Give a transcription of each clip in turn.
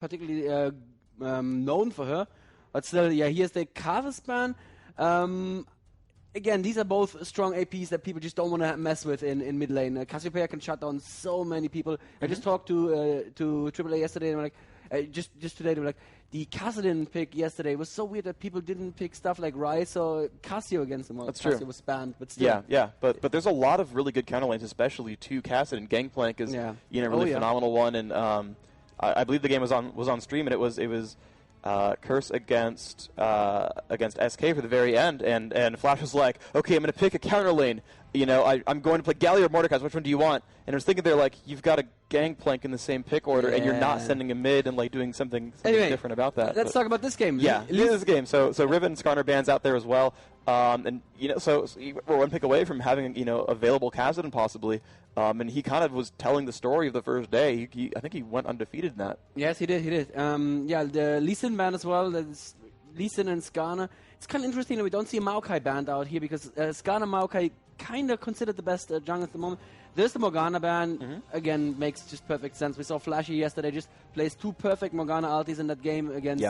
particularly known for her. But still, yeah, here's the Kazakhstan. Again, these are both strong APs that people just don't want to mess with in mid lane. Cassiopeia can shut down so many people. I just talked to AAA yesterday, and I'm like, just today, they were like, the Kassadin pick yesterday was so weird that people didn't pick stuff like Ryze or Cassio against him. Well, That's Cassio true. was banned, but still. Yeah. But there's a lot of really good counter lanes, especially to Kassadin. Gangplank is really phenomenal one, and I believe the game was on stream, and it was Curse against SK for the very end, and Flash was like, okay, I'm going to pick a counter lane. I'm going to play Galio or Mordecai. Which one do you want? And I was thinking, they're like, you've got a Gangplank in the same pick order, and you're not sending a mid and like doing something different about that. Let's talk about this game. Yeah, this game. So Riven Skarner band's out there as well, and so we're one pick away from having available Kassadin possibly. And he kind of was telling the story of the first day. I think he went undefeated in that. Yes, he did. The Lee Sin ban as well. There's Lee Sin and Skarner. It's kind of interesting that we don't see a Maokai band out here because Skarner Maokai kind of considered the best jungle at the moment. There's the Morgana ban. Again, makes just perfect sense. We saw Flashy yesterday just plays 2 perfect Morgana ultis in that game against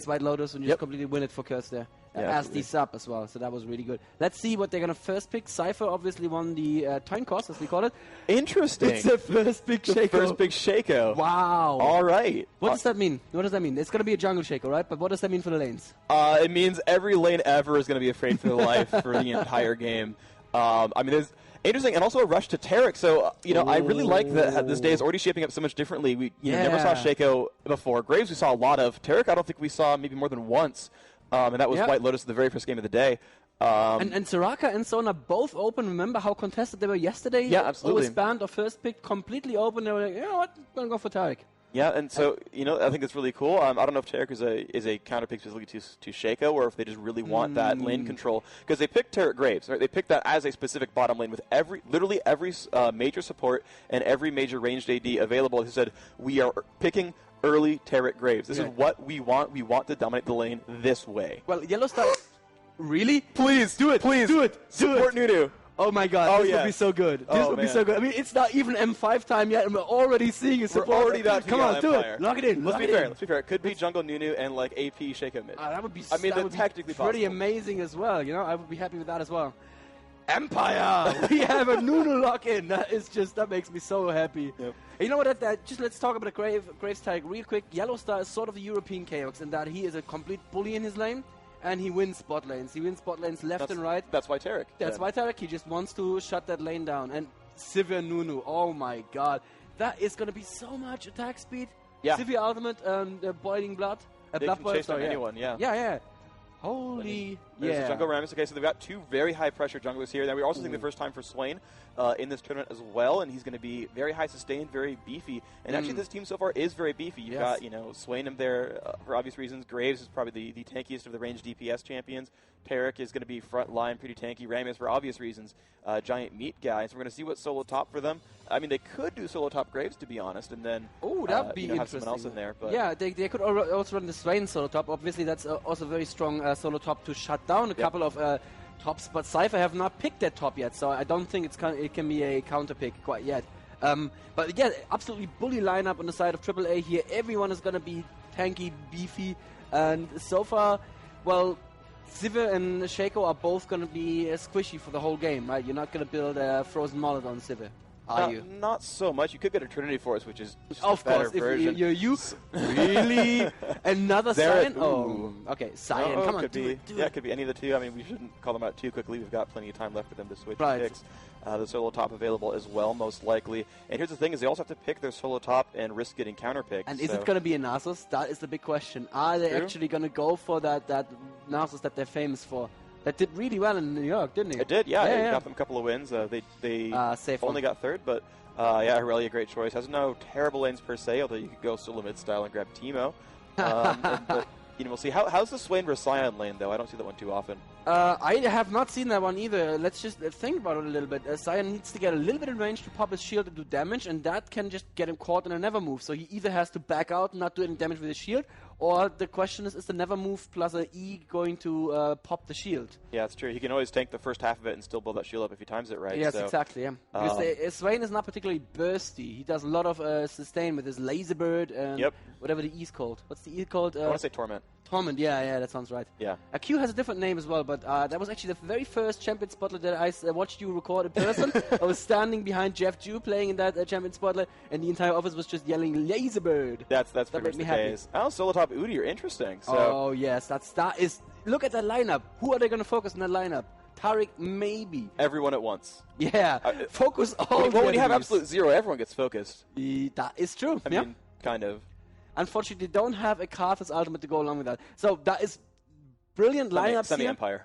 White Lotus and just completely win it for Curse there. As the sub as well, so that was really good. Let's see what they're going to first pick. Sypher obviously won the Time Cost, as we call it. Interesting. It's the first pick Shaco. First pick Shaco. Wow. All right. What does that mean? It's going to be a jungle Shaco, right? But what does that mean for the lanes? It means every lane ever is going to be afraid for their life for the entire game. There's interesting, and also a rush to Taric. So, I really like that this day is already shaping up so much differently. We never saw Shaco before. Graves we saw a lot of. Taric I don't think we saw maybe more than once. And that was White Lotus, the very first game of the day. And Soraka and Sona both open. Remember how contested they were yesterday? Yeah, absolutely. Always banned or first picked, completely open. They were like, you know what, I'm going to go for Taric. Yeah, and so, I think it's really cool. I don't know if Taric is a counter pick specifically to Shaco, or if they just really want that lane control. Because they picked Taric Graves, right? They picked that as a specific bottom lane with literally every major support and every major ranged AD available. He said, we are picking early Taric Graves. This is what we want. We want to dominate the lane this way. Well, Yellow Star... Really? Please, do it. Please. Do it. Support Nunu. Oh my god, this would be so good. This would be so good. I mean, it's not even M5 time yet, and we're already seeing a support. We're already that. Come on, do it. Lock it in. Let's be fair. It could be Jungle Nunu and like AP Shaco mid. That would be. Technically pretty amazing as well. I would be happy with that as well. Empire. We have a Nunu lock in. That makes me so happy. Yep. You know what? Just let's talk about the Graves tag real quick. Yellow Star is sort of the European Chaos in that he is a complete bully in his lane. And he wins spot lanes. He wins spot lanes left and right. That's why Taric. That's why Taric. He just wants to shut that lane down. And Sypher Nunu. Oh my god. That is going to be so much attack speed. Yeah. Sypher ultimate, boiling blood. They can chase down anyone, Yeah. Holy. There's a jungle Rammus. Okay, so they've got 2 very high pressure junglers here. Now we're also seeing the first time for Swain in this tournament as well, and he's going to be very high sustained, very beefy. And actually, this team so far is very beefy. You've got Swain in there for obvious reasons. Graves is probably the tankiest of the ranged DPS champions. Taric is going to be front line, pretty tanky. Rammus for obvious reasons, giant meat guy. So we're going to see what solo top for them. I mean, they could do solo top Graves to be honest, and then that would be interesting. Have someone else in there. But they could also run the Swain solo top. Obviously, that's also very strong solo top to shut down a couple of tops, but Sypher have not picked that top yet, so I don't think it can be a counter pick quite yet. But yeah, absolutely bully lineup on the side of AAA here. Everyone is going to be tanky, beefy, and so far, well, Sypher and Shaco are both going to be squishy for the whole game, right? You're not going to build a frozen mullet on Sypher. Are you? Not so much. You could get a Trinity Force, which is just of a better course, version. You really another Cyan? Oh, okay, Cyan. Come on, do it. It could be any of the 2. I mean, we shouldn't call them out too quickly. We've got plenty of time left for them to switch picks. The solo top available as well, most likely. And here's the thing: is they also have to pick their solo top and risk getting counter picked. And is it going to be a Nasus? That is the big question. Are they actually going to go for that Nasus that they're famous for? That did really well in New York, didn't it? It did, yeah. It got them a couple of wins. They only got 3rd, but Aurelia, great choice. Has no terrible lanes per se, although you could go solo mid style and grab Teemo. But we'll see. How's the Swain versus Sion lane, though? I don't see that one too often. I have not seen that one either. Let's just think about it a little bit. Sion needs to get a little bit in range to pop his shield and do damage, and that can just get him caught in a never move. So he either has to back out and not do any damage with his shield, Or the question is the never move plus an E going to pop the shield? Yeah, that's true. He can always tank the first half of it and still build that shield up if he times it right. Yes, exactly. Yeah. Because Swain is not particularly bursty. He does a lot of sustain with his laser bird and whatever the E is called. What's the E called? I want to say Torment. Torment, yeah, that sounds right. Yeah. Q has a different name as well, but that was actually the very first Champion Spotlight that I watched you record in person. I was standing behind Jeff Jew playing in that Champion Spotlight, and the entire office was just yelling Laserbird. That's pretty much the case. Oh, solo top Udi are interesting. So. Oh, yes, that is... Look at that lineup. Who are they going to focus on that lineup? Tariq, maybe. Everyone at once. Yeah, focus all Well, when you have absolute zero, everyone gets focused. That is true. I mean, kind of. Unfortunately, they don't have a Karthus ultimate to go along with that. So that is brilliant lineups Semi-Empire.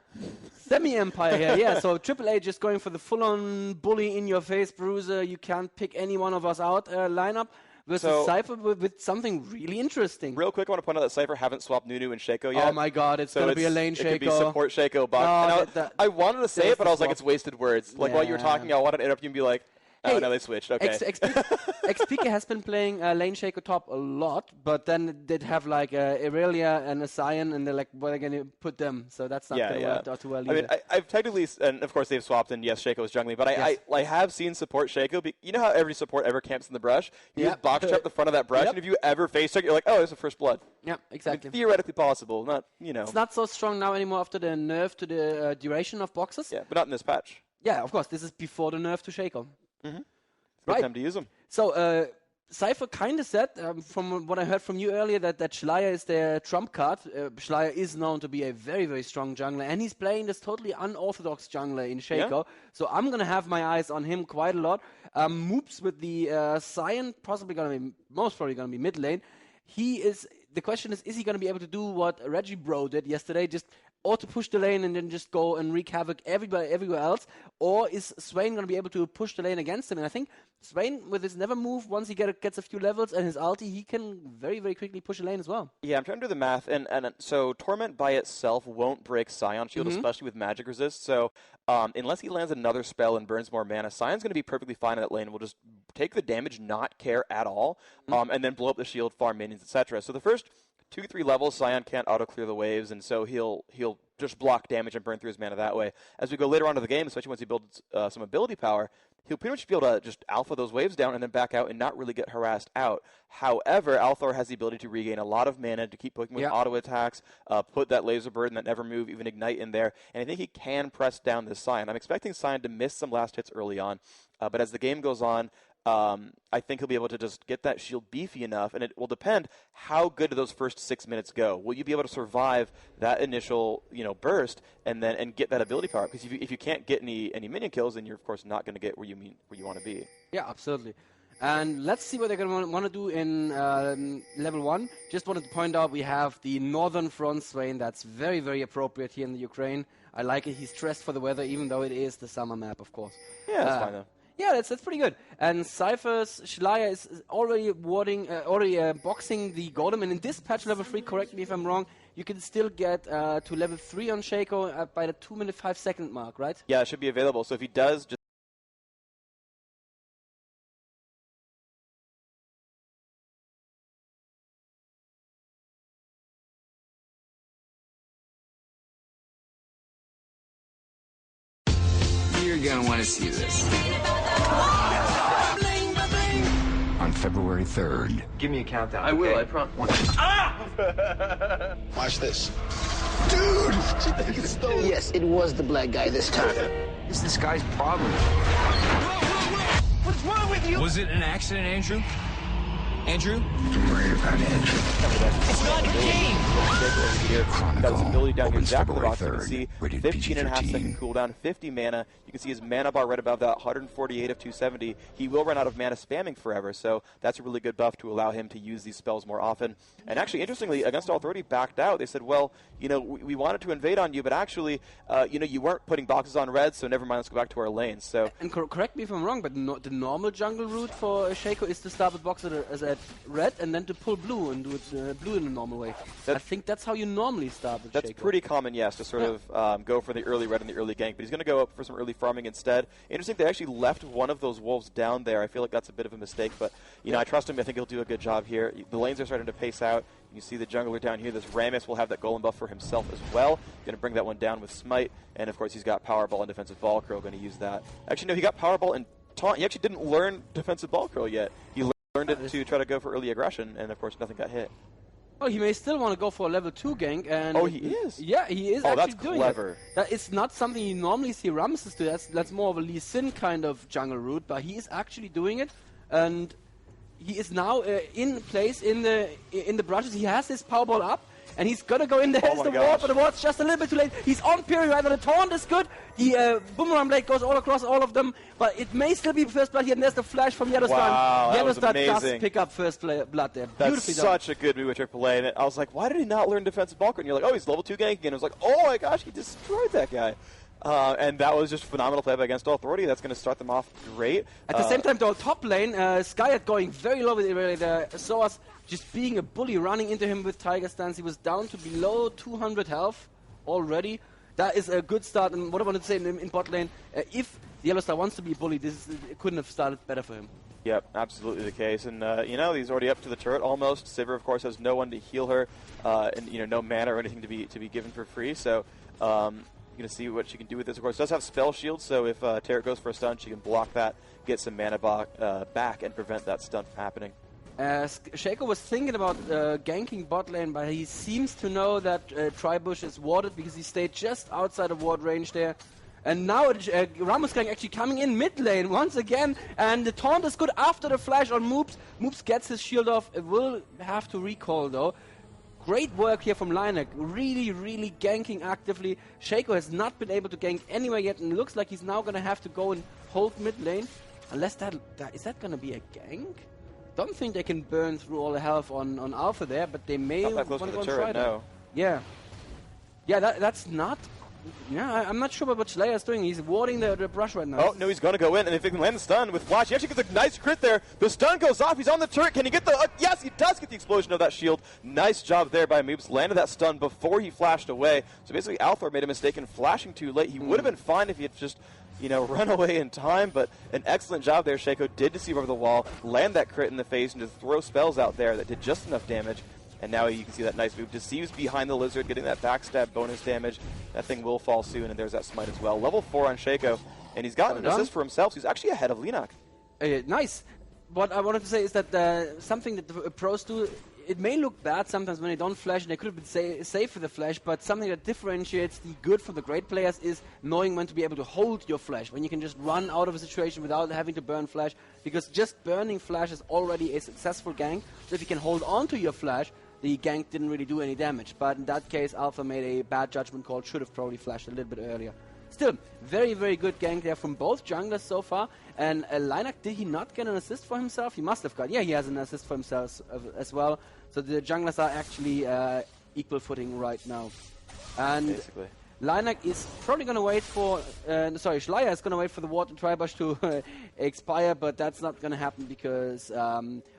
Semi-Empire, yeah. So Triple H just going for the full-on bully in your face, bruiser. You can't pick any one of us out lineup. Versus Sypher with something really interesting. Real quick, I want to point out that Sypher haven't swapped Nunu and Shaco yet. Oh my god, it's going to be a lane Shaco. It could be support Shaco, Buck. No, I wanted to say it, but I was like, it's wasted words. Like, while you were talking, I wanted to interrupt you and be like, oh, no, they switched. Okay. XPK has been playing lane Shaco top a lot, but then they'd have like Irelia and a Sion, and they're like, what are they going to put them? So that's not going to work out too well either. I mean, I've technically, and of course they've swapped, and yes, Shaco is jungling, but I have seen support Shaco. You know how every support ever camps in the brush? You just box trap the front of that brush, and if you ever face check, you're like, oh, there's a first blood. Yeah, exactly. I mean, theoretically possible, not, you know. It's not so strong now anymore after the nerf to the duration of boxes. Yeah, but not in this patch. Yeah, of course. This is before the nerf to Shaco. Mm-hmm. Right. Time to use them. So Sypher kind of said, from what I heard from you earlier, that Schleier is their trump card. Schleier is known to be a very, very strong jungler, and he's playing this totally unorthodox jungler in Shaco. Yeah. So I'm going to have my eyes on him quite a lot. Moops with the Sion, most probably going to be mid lane. The question is he going to be able to do what Reggie Bro did yesterday, just to push the lane and then just go and wreak havoc everywhere else? Or is Swain going to be able to push the lane against him? And I think Swain, with his never move, once he gets a few levels and his ulti, he can very, very quickly push the lane as well. Yeah, I'm trying to do the math. And so Torment by itself won't break Sion Shield, especially with magic resist. So unless he lands another spell and burns more mana, Sion's going to be perfectly fine in that lane. We'll just take the damage, not care at all, and then blow up the shield, farm minions, etc. So the first 2-3 levels, Sion can't auto-clear the waves, and so he'll just block damage and burn through his mana that way. As we go later on in the game, especially once he builds some ability power, he'll pretty much be able to just alpha those waves down and then back out and not really get harassed out. However, Althor has the ability to regain a lot of mana to keep poking with auto attacks, put that laser bird and that never move, even ignite in there, and I think he can press down this Sion. I'm expecting Sion to miss some last hits early on, but as the game goes on, I think he'll be able to just get that shield beefy enough, and it will depend how good do those first 6 minutes go. Will you be able to survive that initial, burst and get that ability power? Because if you can't get any minion kills, then you're of course not going to get where you want to be. Yeah, absolutely. And let's see what they're going to want to do in level 1. Just wanted to point out we have the Northern Front Swain. That's very, very appropriate here in the Ukraine. I like it. He's dressed for the weather, even though it is the summer map, of course. Yeah, that's fine though. Yeah, that's pretty good. And Sypher's Schleier is already boxing the Golem. And in this patch, level 3, correct me if I'm wrong, you can still get to level 3 on Shaco by the 2-minute 5-second mark, right? Yeah, it should be available. So if he does just... You're going to want to see this. On February 3rd. Give me a countdown. I will, I promise. Watch this. Dude! She think it's stolen. Yes, it was the black guy this time. It's this guy's problem. What's wrong with you? Was it an accident, Andrew? Andrew? Don't worry about Andrew. It's not a game! Got his ability down here exactly the box. You can see 15.5 second cooldown, 50 mana. You can see his mana bar right above that, 148 of 270. He will run out of mana spamming forever, so that's a really good buff to allow him to use these spells more often. And actually, interestingly, Against All Authority backed out. They said, well, we wanted to invade on you, but actually, you weren't putting boxes on red, so never mind, let's go back to our lanes. So. And correct me if I'm wrong, but the normal jungle route for Shaco is to start with boxes as a red and then to pull blue and do it blue in the normal way. I think that's that's how you normally start with That's Shaco. pretty common, yes, to sort of go for the early red and the early gank, but he's going to go up for some early farming instead. Interesting, they actually left one of those wolves down there. I feel like that's a bit of a mistake, but you know, I trust him. I think he'll do a good job here. The lanes are starting to pace out. You see the jungler down here. This Rammus will have that golem buff for himself as well. Going to bring that one down with Smite, and of course he's got Powerball and Defensive Ball Curl. Going to use that. Actually, no, he got Powerball and Taunt. He actually didn't learn Defensive Ball Curl yet. He learned it to try to go for early aggression, and of course nothing got hit. Oh, he may still want to go for a level 2 gank. And oh, he is? Yeah, he is actually doing clever. it. That is not something you normally see Ramses do. That's more of a Lee Sin kind of jungle route, but he is actually doing it. And he is now in place in the brushes. He has his Powerball up, and he's gonna go in there. There's the ward, but the ward's just a little bit too late. He's on period right now. The taunt is good. The boomerang blade goes all across all of them, but it may still be first blood here. And there's the flash from Yellowstar. Wow, Yellowstar does pick up first blood there. That's such a good move with AAA. And I was like, why did he not learn defensive bulk? And you're like, oh, he's level 2 gank again. I was like, oh my gosh, he destroyed that guy. And that was just phenomenal play by Against All Authority. That's going to start them off great. At the same time, though, top lane, Skyat going very low with it. Saw us just being a bully, running into him with Tiger Stance. He was down to below 200 health already. That is a good start. And what I wanted to say in bot lane, if Yellowstar wants to be a bully, it couldn't have started better for him. Yep, absolutely the case. And, you know, he's already up to the turret almost. Sypher, of course, has no one to heal her, and, you know, no mana or anything to be given for free. So, going to see what she can do with this. Of course, does have spell shield, so if Tarek goes for a stun, she can block that, get some mana back, and prevent that stun from happening. Shaco was thinking about ganking bot lane, but he seems to know that Tribush is warded because he stayed just outside of ward range there. And now Ramos Gang actually coming in mid lane once again, and the taunt is good after the flash on Moops. Moops gets his shield off. It will have to recall though. Great work here from Linek, really ganking actively. Shaco has not been able to gank anywhere yet, and looks like he's now going to have to go and hold mid lane. Unless is that going to be a gank? Don't think they can burn through all the health on Alpha there, but they may want to go and try that. Yeah, that's not. Yeah, I'm not sure about what Slayer is doing. He's warding the brush right now. Oh, no, he's going to go in, and if he can land the stun with Flash, he actually gets a nice crit there. The stun goes off. He's on the turret. Can he get the... yes, he does get the explosion of that shield. Nice job there by Moobs. Landed that stun before he flashed away. So basically, Althor made a mistake in flashing too late. He would have been fine if he had just, you know, run away in time, but an excellent job there. Shaco did deceive over the wall, land that crit in the face, and just throw spells out there that did just enough damage. And now you can see that nice move. Deceives behind the lizard, getting that backstab bonus damage. That thing will fall soon, and there's that smite as well. Level 4 on Shaco, and he's gotten an assist for himself, so he's actually ahead of Linak. Nice. What I wanted to say is that something that the pros do, it may look bad sometimes when they don't flash, and they could have been safe for the flash, but something that differentiates the good from the great players is knowing when to be able to hold your flash, when you can just run out of a situation without having to burn flash, because just burning flash is already a successful gank. So if you can hold on to your flash, the gank didn't really do any damage. But in that case, Alpha made a bad judgment call, should have probably flashed a little bit earlier. Still, very good gank there from both junglers so far. And Linak, did he not get an assist for himself? He must have got. Yeah, he has an assist for himself as well. So the junglers are actually equal footing right now. And basically, Linak is probably going to wait for... Schleier is going to wait for the ward and Tribush to expire, but that's not going to happen because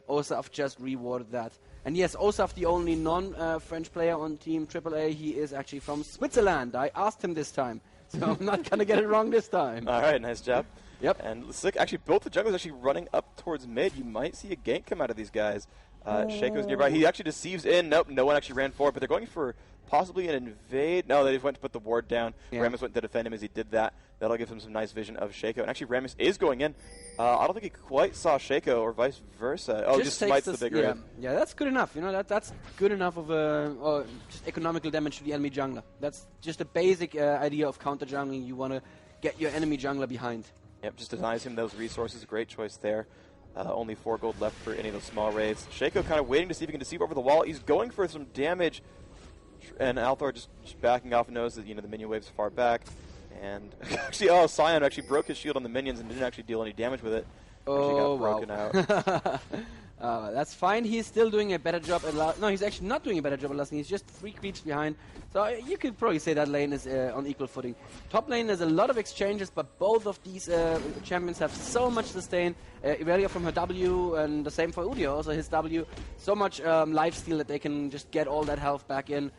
Osaf just rewarded that. And yes, Osaf, the only non-French player on Team AAA, he is actually from Switzerland. I asked him this time, so I'm not going to get it wrong this time. All right, nice job. Yep. And sick. Actually, both the junglers actually running up towards mid. You might see a gank come out of these guys. Shaco's nearby. He actually deceives in. Nope, no one actually ran forward, but they're going for possibly an invade. No, they just went to put the ward down. Yeah. Rammus went to defend him as he did that. That'll give him some nice vision of Shaco. And actually, Rammus is going in. I don't think he quite saw Shaco or vice versa. Oh, just smites the bigger hit. Yeah, that's good enough. You know, that's good enough of or just economical damage to the enemy jungler. That's just a basic idea of counter jungling. You want to get your enemy jungler behind. Yep, just denies him those resources. Great choice there. Only 4 gold left for any of those small raids. Shaco kind of waiting to see if he can deceive over the wall. He's going for some damage. And Althor just backing off, knows that, you know, the minion wave's far back. And actually, Sion actually broke his shield on the minions and didn't actually deal any damage with it. Oh, got broken out. That's fine. He's still doing a better job at last. No, he's actually not doing a better job at last. He's just 3 creeps behind. So you could probably say that lane is on equal footing. Top lane, there's a lot of exchanges, but both of these champions have so much sustain. Irelia from her W, and the same for Udio, also his W. So much lifesteal that they can just get all that health back in.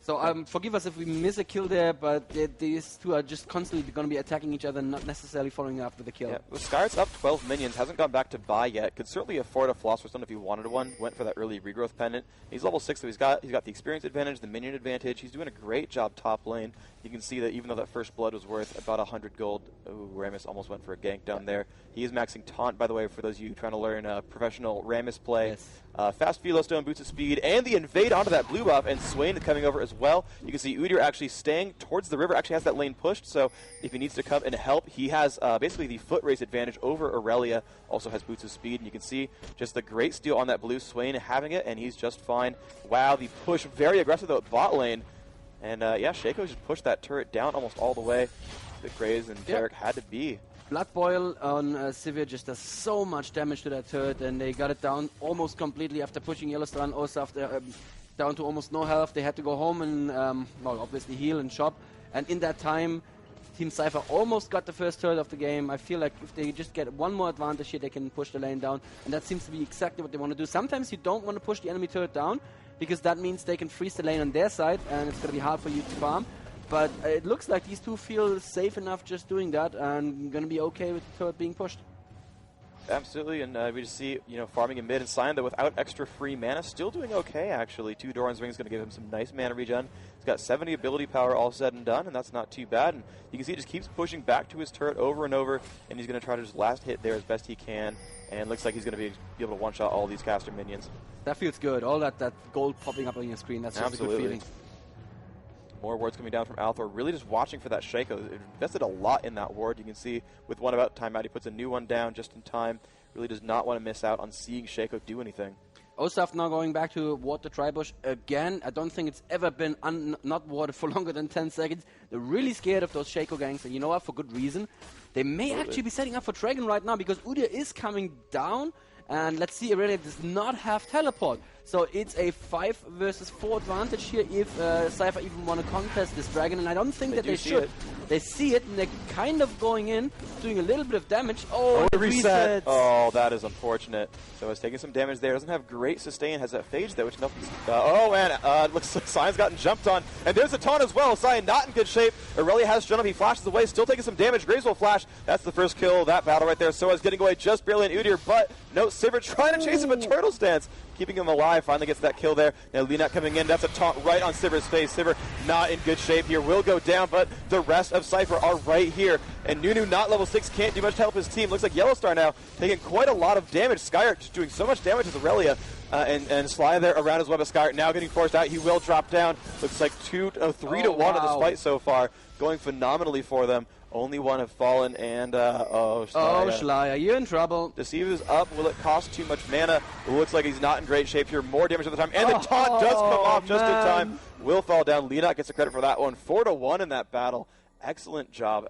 So forgive us if we miss a kill there, but these two are just constantly going to be attacking each other, not necessarily following up with the kill. Yeah, well, Skyart's up 12 minions, hasn't gone back to buy yet. Could certainly afford a Philosopher's Stone if he wanted one. Went for that early regrowth pendant. He's level 6, so he's got the experience advantage, the minion advantage. He's doing a great job top lane. You can see that even though that first blood was worth about 100 gold, Rammus almost went for a gank down there. He is maxing Taunt, by the way, for those of you trying to learn professional Rammus play. Yes. Fast Philo Stone, boots of speed, and the invade onto that blue buff, and Swain coming over as well. You can see Udyr actually staying towards the river, actually has that lane pushed, so if he needs to come and help, he has basically the foot race advantage over Aurelia, also has boots of speed, and you can see just the great steal on that blue. Swain having it, and he's just fine. Wow, the push, very aggressive though at bot lane, and yeah, Shaco just pushed that turret down almost all the way. The Graves and Derek had to be. Blood Boil on Sypher just does so much damage to that turret, and they got it down almost completely after pushing Yellowstone also after down to almost no health. They had to go home and, well, obviously heal and shop. And in that time, Team Sypher almost got the first turret of the game. I feel like if they just get one more advantage here, they can push the lane down. And that seems to be exactly what they want to do. Sometimes you don't want to push the enemy turret down, because that means they can freeze the lane on their side, and it's going to be hard for you to farm. But it looks like these two feel safe enough just doing that, and going to be okay with the turret being pushed. Absolutely, and we just see, farming in mid, and Sion, though, without extra free mana, still doing okay, actually. 2 Doran's Ring is going to give him some nice mana regen. He's got 70 ability power all said and done, and that's not too bad. And you can see he just keeps pushing back to his turret over and over, and he's going to try to just last hit there as best he can. And looks like he's going to be able to one-shot all these caster minions. That feels good. All that gold popping up on your screen, that's just Absolutely. a good feeling. More wards coming down from Althor, really just watching for that Shaco. Invested a lot in that ward. You can see with one about to time out, he puts a new one down just in time. Really does not want to miss out on seeing Shaco do anything. Osaf now going back to ward the Tribush again. I don't think it's ever been not warded for longer than 10 seconds. They're really scared of those Shaco ganks, and you know what, for good reason. They may actually be setting up for Dragon right now, because Udyr is coming down. And let's see, Aurelia does not have teleport. So it's a 5 versus 4 advantage here if Sypher even want to contest this dragon. And I don't think that they should. They see it, and they're kind of going in, doing a little bit of damage. Oh, reset. Oh, that is unfortunate. So it's taking some damage there. Doesn't have great sustain. Has that phage there, which nothing's... oh, and looks like Sion's gotten jumped on. And there's a taunt as well. Sion not in good shape. Aurelia has Stun up. He flashes away, still taking some damage. Graves will flash. That's the first kill of that battle right there. Soa's getting away just barely in Udyr, but no, Sypher trying to chase him a turtle stance, keeping him alive. Finally gets that kill there. Now Lina coming in. That's a taunt right on Sypher's face. Sypher not in good shape here. Will go down, but the rest of Sypher are right here. And Nunu, not level 6, can't do much to help his team. Looks like Yellowstar now taking quite a lot of damage. Skyart just doing so much damage with Aurelia. And Sly there around his web of Skyart now getting forced out. He will drop down. Looks like 3 to 1 of this fight so far. Going phenomenally for them. Only one have fallen, and Schleier, you're in trouble. Deceive is up. Will it cost too much mana? It looks like he's not in great shape here. More damage at the time, and the taunt does come off just in time. Will fall down. Lina gets the credit for that one. 4 to 1 in that battle. Excellent job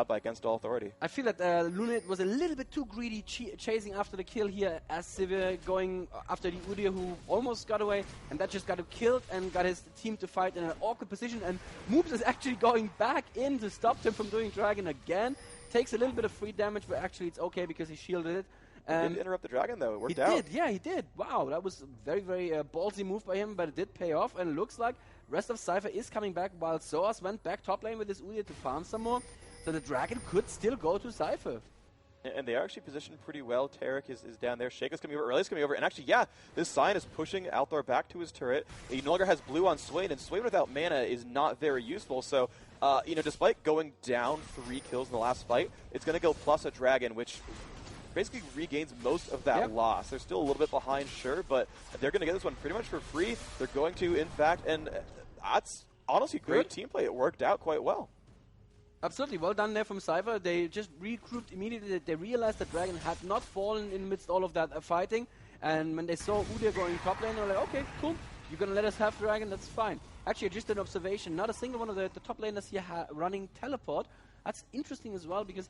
by Against All Authority. I feel that Lunate was a little bit too greedy chasing after the kill here, as Sypher going after the Udyr, who almost got away, and that just got him killed and got his team to fight in an awkward position. And Moops is actually going back in to stop him from doing Dragon again. Takes a little bit of free damage, but actually it's okay because he shielded it. He did interrupt the Dragon, though. It worked out. He did, yeah, he did. Wow, that was a very, very ballsy move by him, but it did pay off, and it looks like rest of Sypher is coming back, while Soas went back top lane with his Udyr to farm some more, so the Dragon could still go to Sypher. And they are actually positioned pretty well. Tarek is down there. Shaco's coming over. Aurelia's coming over. And actually, yeah, this Sion is pushing Althor back to his turret. He no longer has blue on Swain, and Swain without mana is not very useful. So, despite going down 3 kills in the last fight, it's going to go plus a Dragon, which basically regains most of that loss. They're still a little bit behind, sure, but they're going to get this one pretty much for free. They're going to, in fact, and that's honestly great team play. It worked out quite well. Absolutely, well done there from Sypher. They just regrouped immediately. They realized that Dragon had not fallen in amidst all of that fighting, and when they saw Udyr going top lane, they were like, okay, cool, you're going to let us have Dragon, that's fine. Actually, just an observation, not a single one of the top laners here running teleport. That's interesting as well, because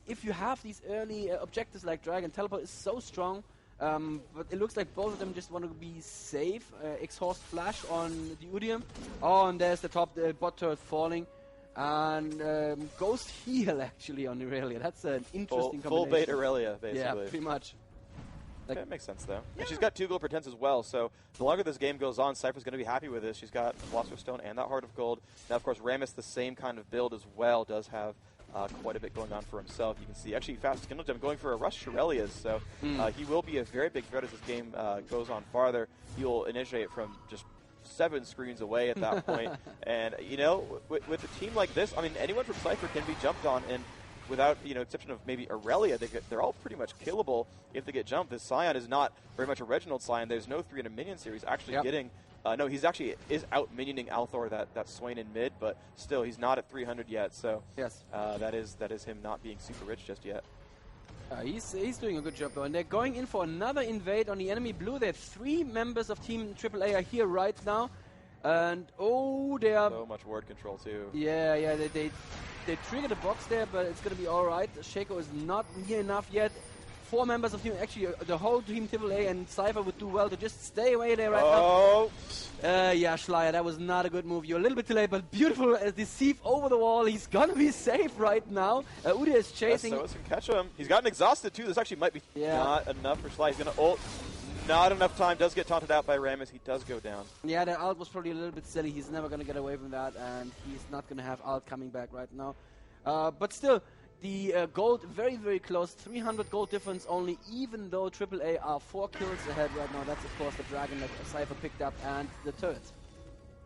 if you have these early objectives like Dragon, teleport is so strong, but it looks like both of them just want to be safe. Exhaust Flash on the Udyr. Oh, and there's the bot turret falling. And Ghost Heal actually on Aurelia. That's an interesting combination. Full bait Aurelia, basically. Yeah, pretty much. Okay, that makes sense, though. Yeah. And she's got 2 gold per 10s as well, so the longer this game goes on, Sypher's going to be happy with this. She's got Philosopher's Stone and that Heart of Gold. Now, of course, Rammus, the same kind of build as well, does have quite a bit going on for himself. You can see, actually, Fast Kindle Gem going for a Rush Shirelias, so he will be a very big threat as this game goes on farther. He will initiate from just 7 screens away at that point. And, you know, with a team like this, I mean, anyone from Sypher can be jumped on, and without, exception of maybe Aurelia, they're all pretty much killable if they get jumped. This Scion is not very much a Reginald Scion. There's no 300 minion series actually getting... no, he's actually is out-minioning Althor, that Swain in mid, but still, he's not at 300 yet, so yes, that is him not being super rich just yet. He's doing a good job, though, and they're going in for another invade on the enemy blue. They have 3 members of Team AAA are here right now, and they are... So much ward control, too. Yeah, they triggered a box there, but it's going to be alright. Shaco is not near enough yet. 4 members of team, actually the whole team AAA and Sypher would do well to just stay away there right now. Yeah, Schleier, that was not a good move. You're a little bit too late, but beautiful as Deceive over the wall. He's going to be safe right now. Udia is chasing. Yes, so can catch him. He's gotten exhausted too. This actually might be not enough for Schleier. He's going to ult. Not enough time. Does get taunted out by Rammus. He does go down. Yeah, that ult was probably a little bit silly. He's never going to get away from that, and he's not going to have ult coming back right now. But still, the gold very, very close. 300 gold difference only, even though AAA are 4 kills ahead right now. That's, of course, the dragon that Sypher picked up and the turrets.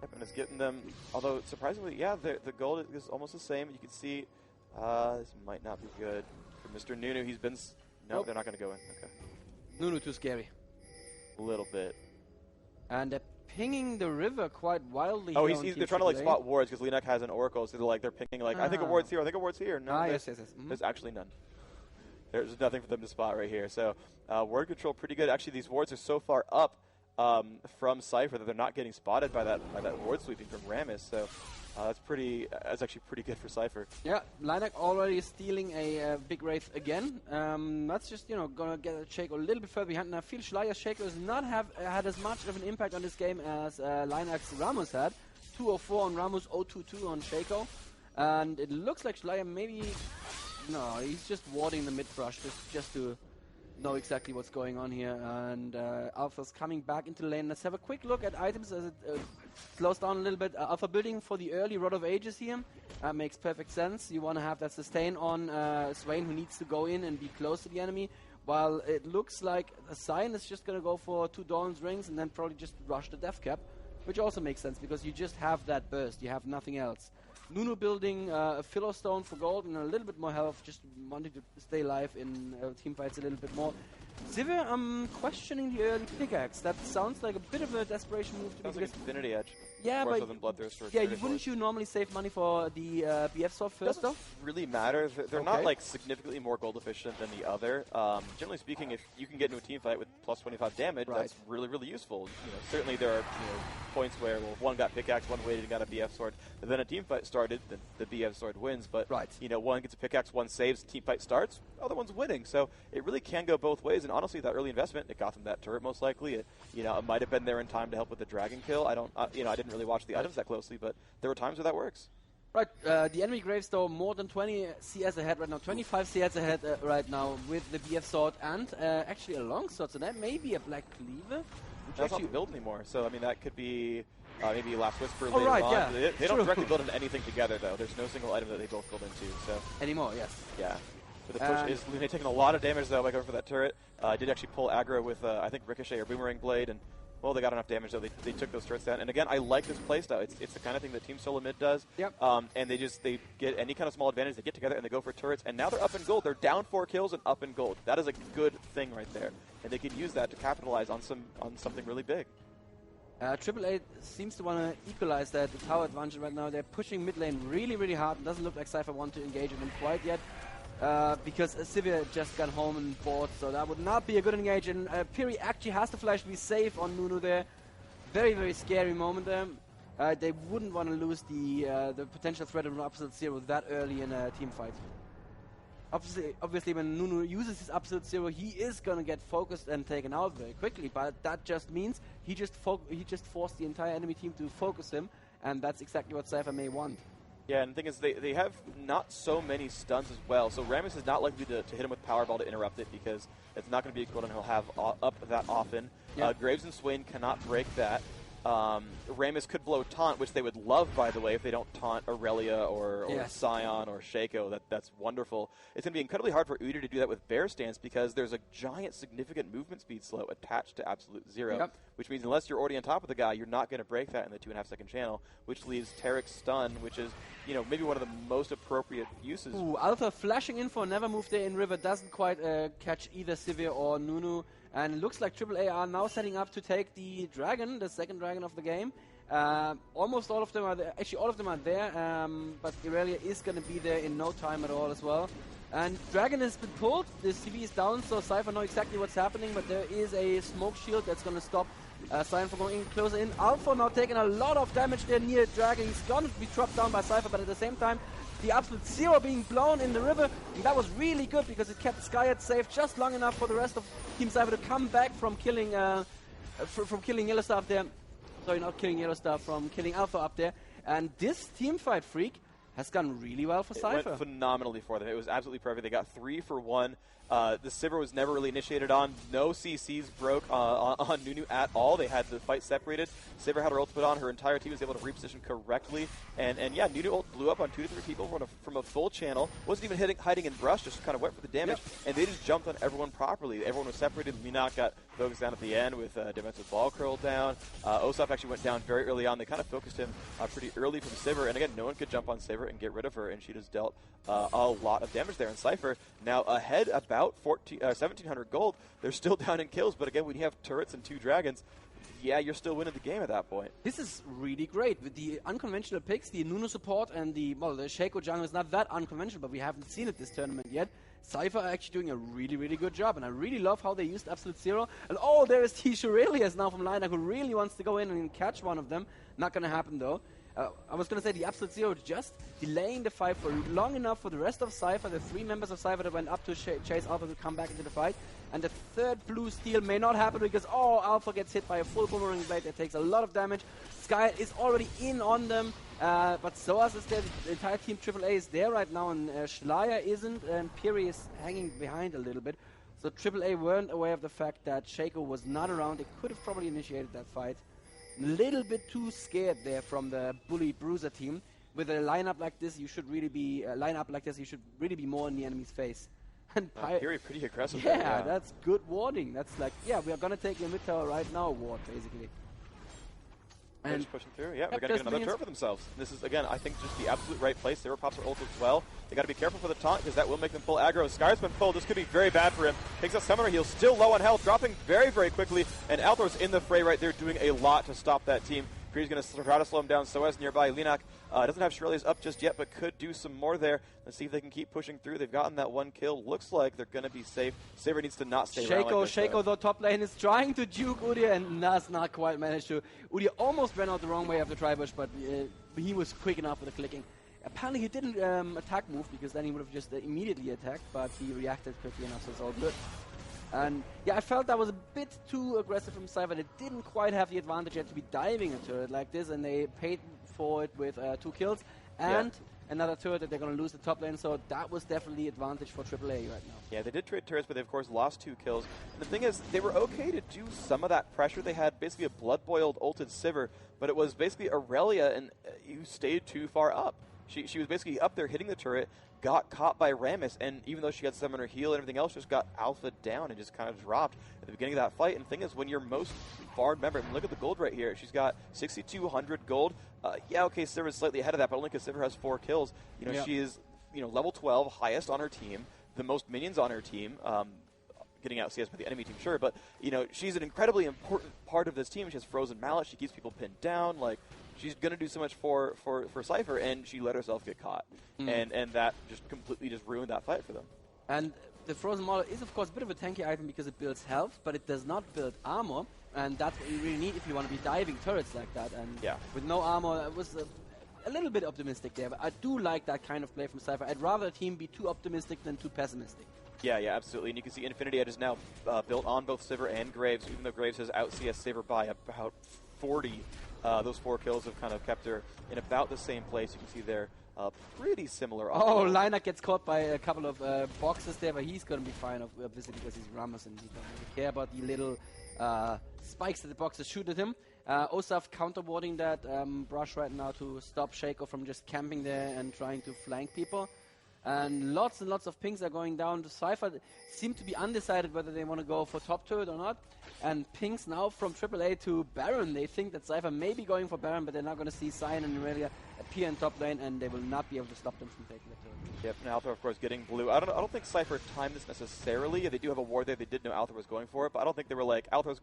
Yep, and it's getting them, although surprisingly, yeah, the gold is almost the same. You can see this might not be good for Mr. Nunu. He's been... No, they're not going to go in. Okay. Nunu too scary. A little bit. And they're pinging the river quite wildly. Oh, they're trying to like spot wards because Linak has an Oracle, so they're pinging like, I think a ward's here, I think a ward's here. No, yes. There's actually none. There's nothing for them to spot right here. So ward control pretty good. Actually, these wards are so far up from Sypher that they're not getting spotted by that ward sweeping from Rammus. So that's actually pretty good for Sypher. Yeah, Linak already stealing a big Wraith again. That's just, gonna get Shaco a little bit further behind. And I feel Schleier's Shaco has not had as much of an impact on this game as Linak's Ramos had. 204 on Ramos, 022 on Shaco. And it looks like Schleier maybe... No, he's just warding the mid-brush just to know exactly what's going on here. And Alpha's coming back into the lane. Let's have a quick look at items as it slows down a little bit. Alpha building for the early Rod of Ages here. That makes perfect sense. You want to have that sustain on Swain, who needs to go in and be close to the enemy. While it looks like a Sign is just going to go for 2 Dawn's Rings and then probably just rush the Death Cap. Which also makes sense because you just have that burst. You have nothing else. Nunu building a Filler Stone for gold and a little bit more health, just wanting to stay alive in team fights a little bit more. Sypher, I'm questioning the early pickaxe. That sounds like a bit of a desperation move to me. Sounds like Infinity Edge. Yeah, but Bloodthirster wouldn't you normally save money for the BF sword first, though? Really matter. They're not like significantly more gold efficient than the other. Generally speaking, if you can get into a team fight with plus 25 damage, that's really, really useful. Certainly there are points where one got pickaxe, one waited and got a BF sword, and then a team fight started. The BF sword wins, but one gets a pickaxe, one saves, team fight starts, other one's winning. So it really can go both ways. And honestly, that early investment, it got them that turret most likely. It might have been there in time to help with the dragon kill. I didn't really watch the items that closely, but there were times where that works. Right, the enemy Graves though more than 20 CS ahead right now, 25 CS ahead right now with the BF sword and actually a long sword, so that may be a Black Cleaver. That's not built anymore, so I mean that could be maybe Last Whisper later on. Yeah. They don't directly build into anything together though. There's no single item that they both build into. So anymore, yes. Yeah. But the push is Lune taking a lot of damage though by going for that turret. Did actually pull aggro with I think Ricochet or Boomerang Blade, and well, they got enough damage though. They took those turrets down. And again, I like this playstyle. It's the kind of thing that Team Solo Mid does. Yep. And they get any kind of small advantage. They get together and they go for turrets. And now they're up in gold. They're down 4 kills and up in gold. That is a good thing right there. And they can use that to capitalize on something really big. AAA seems to want to equalize that the tower advantage right now. They're pushing mid lane really, really hard. It doesn't look like Sypher want to engage with them quite yet. Because Sivir just got home and bought, so that would not be a good engage. And Piri actually has the flash to be safe on Nunu there. Very, very scary moment there. They wouldn't want to lose the potential threat of an Absolute Zero that early in a team fight. Obviously, when Nunu uses his Absolute Zero, he is going to get focused and taken out very quickly. But that just means he just forced the entire enemy team to focus him, and that's exactly what Sypher may want. Yeah, and the thing is, they have not so many stuns as well, so Rammus is not likely to hit him with Powerball to interrupt it, because it's not going to be a cooldown he'll have up that often. Yep. Graves and Swain cannot break that. Rammus could blow Taunt, which they would love, by the way, if they don't taunt Aurelia or Sion or Shaco. That's wonderful. It's going to be incredibly hard for Udyr to do that with Bear Stance, because there's a giant, significant movement speed slow attached to Absolute Zero, which means unless you're already on top of the guy, you're not going to break that in the 2.5-second channel, which leaves Tarek's stun, which is, maybe one of the most appropriate uses. Ooh, Alpha flashing in for never move there in river, doesn't quite catch either Sivir or Nunu. And it looks like AAA are now setting up to take the dragon, the second dragon of the game. Almost all of them are there. Actually, all of them are there, but Aurelia is going to be there in no time at all as well. And dragon has been pulled. The CV is down, so Sypher knows exactly what's happening, but there is a smoke shield that's going to stop Sion from going in closer in. Alpha now taking a lot of damage there near dragon. He's going to be dropped down by Sypher, but at the same time, the Absolute Zero being blown in the river. And that was really good because it kept Skyet safe just long enough for the rest of Team Sypher to come back from killing Yellowstar up there. Sorry, not killing Yellowstar, from killing Alpha up there. And this teamfight, Freak, has gone really well for Sypher. It went phenomenally for them. It was absolutely perfect. They got 3 for 1. The Sypher was never really initiated on. No CCs broke on Nunu at all. They had the fight separated. Sypher had her ult put on. Her entire team was able to reposition correctly. And yeah, Nunu ult blew up on 2 to 3 people from a full channel. Wasn't even hiding in brush, just kind of went for the damage. Yep. And they just jumped on everyone properly. Everyone was separated. Minak got focused down at the end with defensive ball curl down. Osop actually went down very early on. They kind of focused him pretty early from Sypher. And again, no one could jump on Sypher and get rid of her. And she just dealt a lot of damage there. And Sypher now ahead about 1,700 gold. They're still down in kills, but again, when you have turrets and 2 dragons, yeah, you're still winning the game at that point. This is really great. With the unconventional picks, the Nunu support and the Shaco jungle is not that unconventional, but we haven't seen it this tournament yet. Sypher are actually doing a really, really good job, and I really love how they used Absolute Zero. And there is T-Shurelius now from Lina, who really wants to go in and catch one of them. Not going to happen, though. I was going to say the Absolute Zero just delaying the fight for long enough for the rest of Sypher, the 3 members of Sypher that went up to chase Alpha to come back into the fight. And the third blue steal may not happen because, Alpha gets hit by a full boomerang blade that takes a lot of damage. Skyet is already in on them, but Soas is there. The entire team AAA is there right now, and Schleier isn't, and Piri is hanging behind a little bit. So AAA weren't aware of the fact that Shaco was not around. They could have probably initiated that fight. A little bit too scared there from the bully bruiser team. With a lineup like this, you should really be more in the enemy's face. And Piri pretty aggressive. Yeah, that's good warding. That's like, we are gonna take your mid tower right now, ward basically. And just pushing through. Yeah, we're going to get another turret for themselves. This is, again, I think just the absolute right place. Zero pops are ult as well. They got to be careful for the taunt because that will make them full aggro. Sky's been full. This could be very bad for him. Takes a summoner heal. Still low on health. Dropping very, very quickly. And Althor's in the fray right there doing a lot to stop that team. Piri's going to try to slow him down. So as nearby, Linak doesn't have Shirley's up just yet, but could do some more there. Let's see if they can keep pushing through. They've gotten that 1 kill. Looks like they're going to be safe. Saber needs to not stay around like this. Shaco, though, top lane is trying to juke Udyr and does not quite manage to. Udyr almost ran out the wrong way after Tribush, but he was quick enough with the clicking. Apparently he didn't attack move because then he would have just immediately attacked, but he reacted quickly enough, so it's all good. And yeah, I felt that was a bit too aggressive from Sypher. They didn't quite have the advantage yet to be diving a turret like this, and they paid for it with 2 kills and another turret that they're going to lose the top lane. So that was definitely advantage for AAA right now. Yeah, they did trade turrets, but they of course lost 2 kills. And the thing is, they were okay to do some of that pressure. They had basically a blood-boiled ulted Sivir, but it was basically Aurelia, and you stayed too far up. She was basically up there hitting the turret, got caught by Rammus, and even though she had summoner heal and everything else, just got alpha down and just kind of dropped at the beginning of that fight. And the thing is, when you're most farmed member, I mean, look at the gold right here. She's got 6,200 gold. Sivir is slightly ahead of that, but only because Sivir has 4 kills. She is level 12, highest on her team, the most minions on her team. Getting out CS by the enemy team, sure, but she's an incredibly important part of this team. She has frozen mallet. She keeps people pinned down. Like, she's going to do so much for Sypher, and she let herself get caught. And that just completely just ruined that fight for them. And the frozen mallet is, of course, a bit of a tanky item because it builds health, but it does not build armor, and that's what you really need if you want to be diving turrets like that. And with no armor, it was a little bit optimistic there, but I do like that kind of play from Sypher. I'd rather a team be too optimistic than too pessimistic. Yeah, absolutely. And you can see Infinity Edge is now built on both Sivir and Graves, even though Graves has out-CS Sivir by about 40. Those 4 kills have kind of kept her in about the same place. You can see there pretty similar. Oh, Liner gets caught by a couple of boxes there, but he's going to be fine, obviously, because he's Ramos and he doesn't really care about the little spikes that the boxes shoot at him. Osaf counterwarding that brush right now to stop Shaco from just camping there and trying to flank people. And lots of pings are going down to Sypher. Seem to be undecided whether they want to go for top turret or not. And pings now from AAA to Baron. They think that Sypher may be going for Baron, but they're not going to see Cyan and Aurelia appear in top lane, and they will not be able to stop them from taking the turret. Yep, and Althor, of course, getting blue. I don't think Sypher timed this necessarily. They do have a ward there. They did know Althor was going for it, but I don't think they were like, Althor's...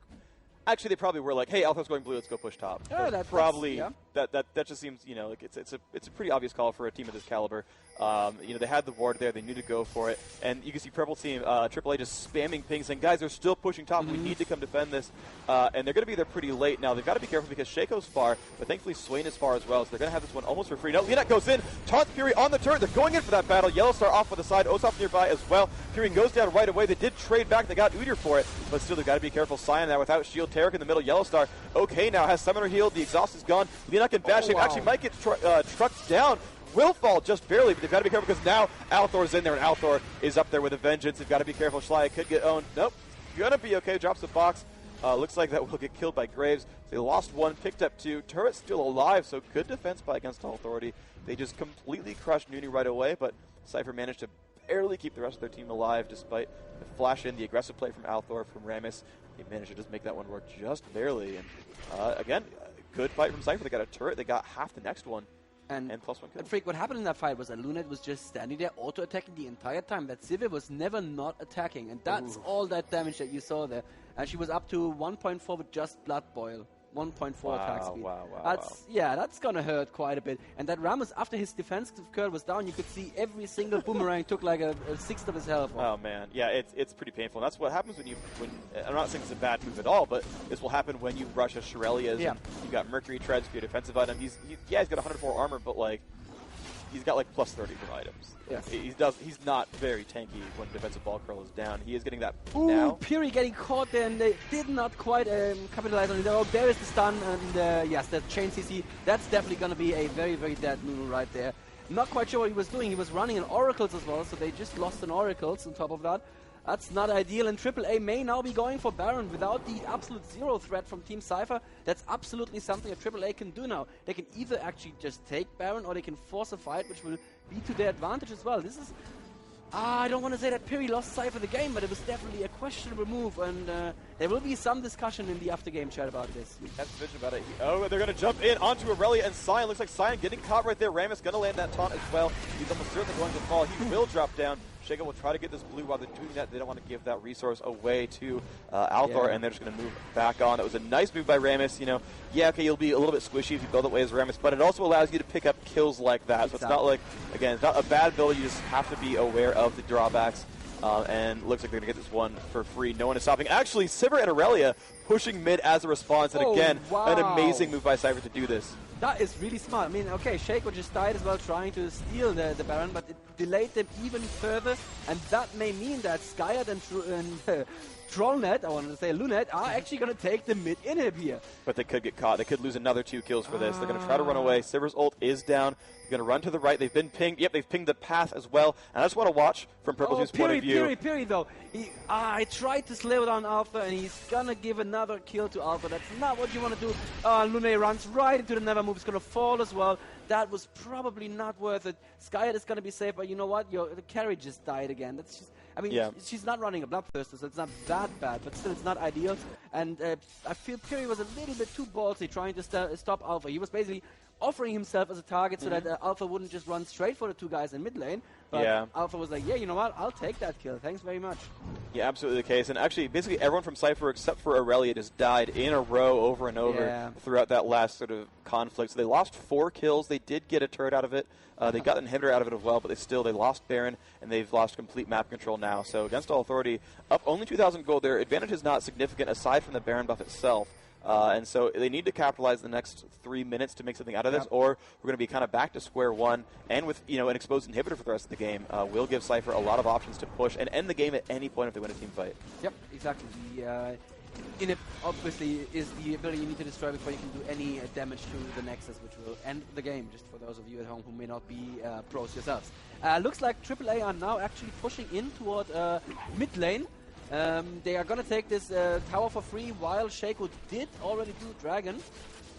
Actually, they probably were like, "Hey, Althor's going blue. Let's go push top." Oh, that's probably yeah. that just seems, you know, like it's a pretty obvious call for a team of this caliber. You know, they had the ward there. They knew to go for it, and you can see Purple Team AAA just spamming pings, saying, "Guys, they're still pushing top. We need to come defend this." And they're going to be there pretty late now. They've got to be careful because Shaco's far, but thankfully Swain is far as well, so they're going to have this one almost for free. No, Leonet goes in, taunts Fury on the turret. They're going in for that battle. Yellowstar off with the side. Osaf nearby as well. Fury goes down right away. They did trade back. They got Udyr for it, but still they've got to be careful. Cyan now without shield. Tarek in the middle. Yellowstar okay now has Summoner healed. The exhaust is gone. Leonek in bad shape. Wow. Actually might get trucked down. Will fall just barely, but they've got to be careful because now Althor's in there, and Althor is up there with a vengeance. They've got to be careful. Schley could get owned. Nope. Gonna be okay. Drops the box. Looks like that will get killed by Graves. They lost one, picked up two. Turret's still alive, so good defense by Against All Authority. They just completely crushed Nuni right away, but Sypher managed to barely keep the rest of their team alive despite the flash in, the aggressive play from Althor, from Rammus. They managed to just make that one work just barely. And again, good fight from Sypher. They got a turret. They got half the next one. And +1 kill. And Freak, what happened in that fight was that Lunet was just standing there auto-attacking the entire time. That Sypher was never not attacking. And that's all that damage that you saw there. And she was up to 1.4 with just Blood Boil. 1.4 attack speed. That's going to hurt quite a bit. And that Ramos, after his defensive curve was down, you could see every single boomerang took like a sixth of his health. Oh, man. Yeah, it's pretty painful. And that's what happens when I'm not saying it's a bad move at all, but this will happen when you rush a Shirelia's. Yeah. You got Mercury Treads for your defensive item. He's got 104 armor, but like he's got like +30 from items. Yes. He's not very tanky when defensive ball curl is down. He is getting that now. Piri getting caught there, and they did not quite capitalize on it. Oh, there is the stun, and yes, that chain CC. That's definitely going to be a very, very dead Nunu right there. Not quite sure what he was doing. He was running an Oracles as well, so they just lost an Oracles on top of that. That's not ideal, and AAA may now be going for Baron without the absolute zero threat from Team Sypher. That's absolutely something that AAA can do now. They can either actually just take Baron, or they can force a fight, which will be to their advantage as well. This is... I don't want to say that Piri lost Sypher the game, but it was definitely a questionable move, and there will be some discussion in the after-game chat about this. That's vision about it. They're going to jump in onto Aurelia and Cyan. Looks like Cyan getting caught right there. Rammus going to land that taunt as well. He's almost certainly going to fall. He will drop down. Shaco will try to get this blue while they're doing that. They don't want to give that resource away to Althor, and they're just going to move back on. That was a nice move by Rammus. You know, okay, you'll be a little bit squishy if you build that way as Rammus, but it also allows you to pick up kills like that. So it's not like, again, it's not a bad build. You just have to be aware of the drawbacks. And looks like they're going to get this one for free. No one is stopping. Actually, Sypher and Aurelia pushing mid as a response. And again, an amazing move by Sypher to do this. That is really smart. I mean, okay, Shaco just died as well trying to steal the Baron, but it delayed them even further. And that may mean that Skyard and Trollnet, I wanted to say Lunet, are actually going to take the mid inhib here. But they could get caught. They could lose another 2 kills for this. They're going to try to run away. Sypher's ult is down. They're going to run to the right. They've been pinged. Yep, they've pinged the path as well. And I just want to watch from Purple Team's point of view. Piri, though. I tried to slow down Alpha, and he's going to give another kill to Alpha. That's not what you want to do. Lune runs right into the Never Move. It's going to fall as well. That was probably not worth it. Skyhead is going to be safe, but you know what? The carry just died again. That's just... I mean, she's not running a Bloodthirster, so it's not that bad, but still it's not ideal. And I feel Piri was a little bit too ballsy trying to stop Alpha. He was basically offering himself as a target so that Alpha wouldn't just run straight for the 2 guys in mid lane. But Alpha was like, yeah, you know what? I'll take that kill. Thanks very much. Yeah, absolutely the case. And actually, basically everyone from Sypher except for Aurelia just died in a row over and over throughout that last sort of conflict. So they lost 4 kills. They did get a turret out of it. They got an inhibitor out of it as well, but they lost Baron, and they've lost complete map control now. So Against All Authority, up only 2,000 gold. Their advantage is not significant aside from the Baron buff itself. And so they need to capitalize the next 3 minutes to make something out of this, or we're going to be kind of back to square one. And with an exposed inhibitor for the rest of the game, will give Sypher a lot of options to push and end the game at any point if they win a team fight. Yep, exactly. Inhib obviously is the ability you need to destroy before you can do any damage to the Nexus, which will end the game, just for those of you at home who may not be pros yourselves. Looks like AAA are now actually pushing in toward mid lane. They are going to take this tower for free, while Shaco did already do Dragon.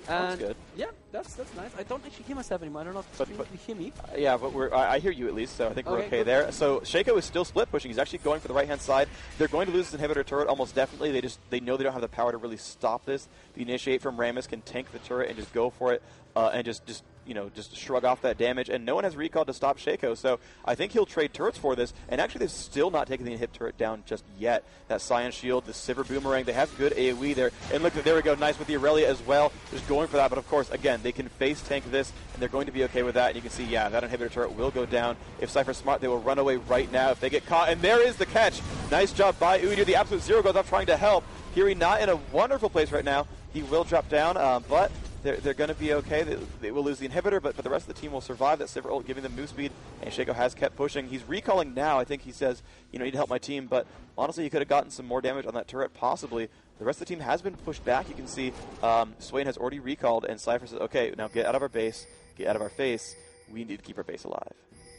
That's good. Yeah, that's nice. I don't actually hear myself anymore. I don't know if you hear me. Yeah, but I hear you at least, so I think we're okay good. there. So Shaco is still split pushing. He's actually going for the right-hand side. They're going to lose this inhibitor turret almost definitely. They know they don't have the power to really stop this. The initiate from Rammus can tank the turret and just go for it and just shrug off that damage. And no one has recall to stop Shaco, so I think he'll trade turrets for this. And actually, they've still not taken the inhib turret down just yet. That Scion Shield, the Sypher Boomerang, they have good AoE there. And look, there we go, nice with the Aurelia as well. Just going for that, but of course, again, they can face tank this, and they're going to be okay with that. And you can see, yeah, that inhibitor turret will go down. If Sypher's smart, they will run away right now if they get caught. And there is the catch. Nice job by Udyr. The Absolute Zero goes off trying to help. Kiri not in a wonderful place right now. He will drop down, but they're going to be okay. They will lose the inhibitor, but the rest of the team will survive. That Sypher ult giving them move speed, and Shaco has kept pushing. He's recalling now. I think he says, you need to help my team, but honestly, he could have gotten some more damage on that turret, possibly. The rest of the team has been pushed back. You can see Swain has already recalled, and Sypher says, okay, now get out of our base, get out of our face. We need to keep our base alive.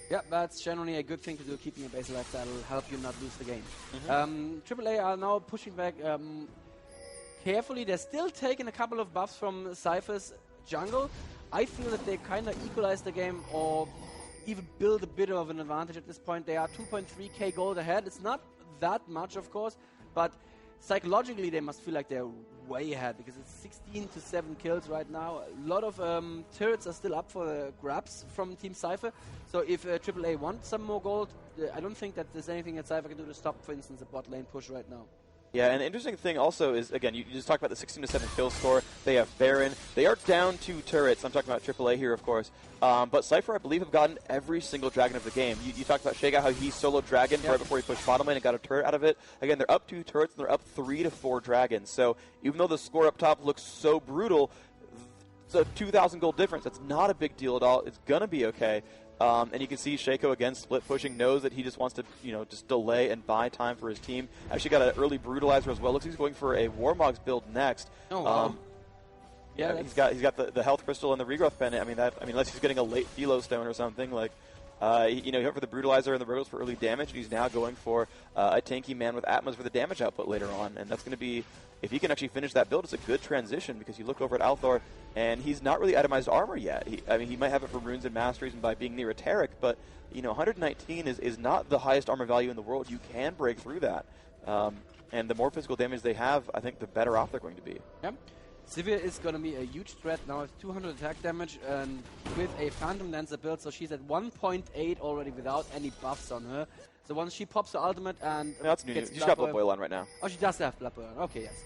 Yeah, that's generally a good thing to do, keeping your base alive. That'll help you not lose the game. AAA are now pushing back carefully. They're still taking a couple of buffs from Sypher's jungle. I feel that they kind of equalize the game or even build a bit of an advantage at this point. They are 2.3k gold ahead. It's not that much, of course, but psychologically they must feel like they're way ahead because it's 16 to 7 kills right now. A lot of turrets are still up for the grabs from Team Sypher. So if AAA wants some more gold, I don't think that there's anything that Sypher can do to stop, for instance, a bot lane push right now. Yeah, and the interesting thing also is, again, you just talked about the 16 to 7 kill score. They have Baron. They are down 2 turrets. I'm talking about AAA here, of course. But Sypher, I believe, have gotten every single dragon of the game. You talked about Shaco, how he soloed dragon right before he pushed bottom lane and got a turret out of it. Again, they're up 2 turrets, and they're up 3 to 4 dragons. So even though the score up top looks so brutal, it's a 2,000 gold difference. That's not a big deal at all. It's going to be okay. And you can see Shaco, again, split pushing, knows that he just wants to, just delay and buy time for his team. Actually got an early Brutalizer as well. Looks like he's going for a Warmog's build next. Oh, wow. Yeah, he's got the health crystal and the regrowth pendant. Unless he's getting a late Philo stone or something, like, he went for the Brutalizer and the Rotals for early damage, and he's now going for a tanky man with Atmas for the damage output later on. And that's going to be, if he can actually finish that build, it's a good transition because you look over at Althor, and he's not really itemized armor yet. He might have it for runes and masteries and by being near a Taric, but 119 is not the highest armor value in the world. You can break through that. And the more physical damage they have, I think the better off they're going to be. Yep. Sivir is going to be a huge threat now with 200 attack damage and with a Phantom Dancer build, so she's at 1.8 already without any buffs on her. So once she pops her ultimate and that's new. She's got Blood Boil on right now. Oh, she does have Blood Boil on. Okay, yes.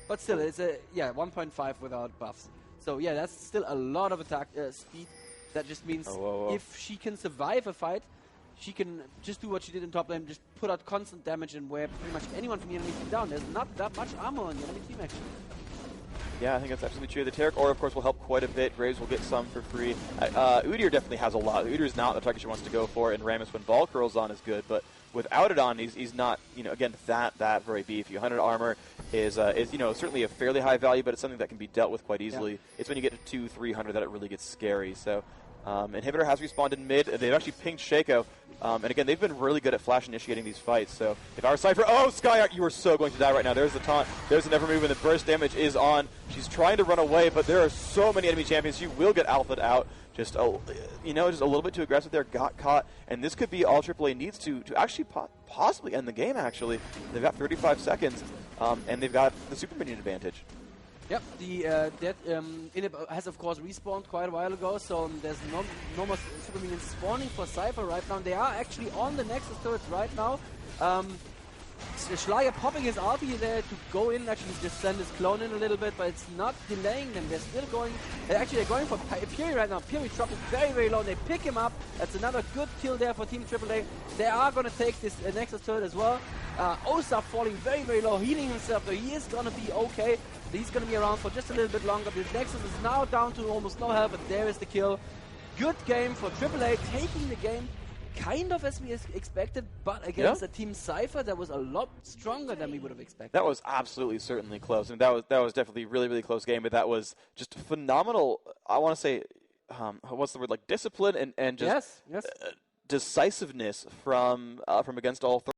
But still, it's 1.5 without buffs. So yeah, that's still a lot of attack speed. That just means if she can survive a fight, she can just do what she did in top lane, just put out constant damage and wear pretty much anyone from the enemy team down. There's not that much armor on the enemy team actually. Yeah, I think that's absolutely true. The Taric Aura, of course, will help quite a bit. Graves will get some for free. Udyr definitely has a lot. Udyr is not the target she wants to go for, and Rammus, when Ball Curl's on, is good. But without it on, he's not, again, that very beefy. 100 armor is certainly a fairly high value, but it's something that can be dealt with quite easily. Yeah. It's when you get to 200-300 that it really gets scary. So Inhibitor has respawned in mid. They've actually pinged Shaco. And again, they've been really good at flash initiating these fights. So if our Sypher... Oh, Skyark, you are so going to die right now. There's the taunt. There's the never move, and the burst damage is on. She's trying to run away, but there are so many enemy champions. She will get alpha'd out. Just a little bit too aggressive there. Got caught. And this could be all AAA needs to actually possibly end the game, actually. They've got 35 seconds, and they've got the super minion advantage. Yep, the Inhib has of course respawned quite a while ago, so there's no more super minions spawning for Sypher right now. They are actually on the Nexus turrets right now. Schleier popping his RP there to go in, actually just send his clone in a little bit, but it's not delaying them. They're still going, they're going for Piri right now. Piri dropping very, very low. They pick him up. That's another good kill there for Team AAA. They are going to take this Nexus turret as well. Osa falling very, very low, healing himself, though he is going to be okay. He's going to be around for just a little bit longer. The Nexus is now down to almost no health, but there is the kill. Good game for AAA, taking the game kind of as we expected, but against a team Sypher that was a lot stronger than we would have expected. That was absolutely certainly close, and that was definitely a really, really close game, but that was just phenomenal. I want to say, what's the word, like discipline and just yes. decisiveness from against all three.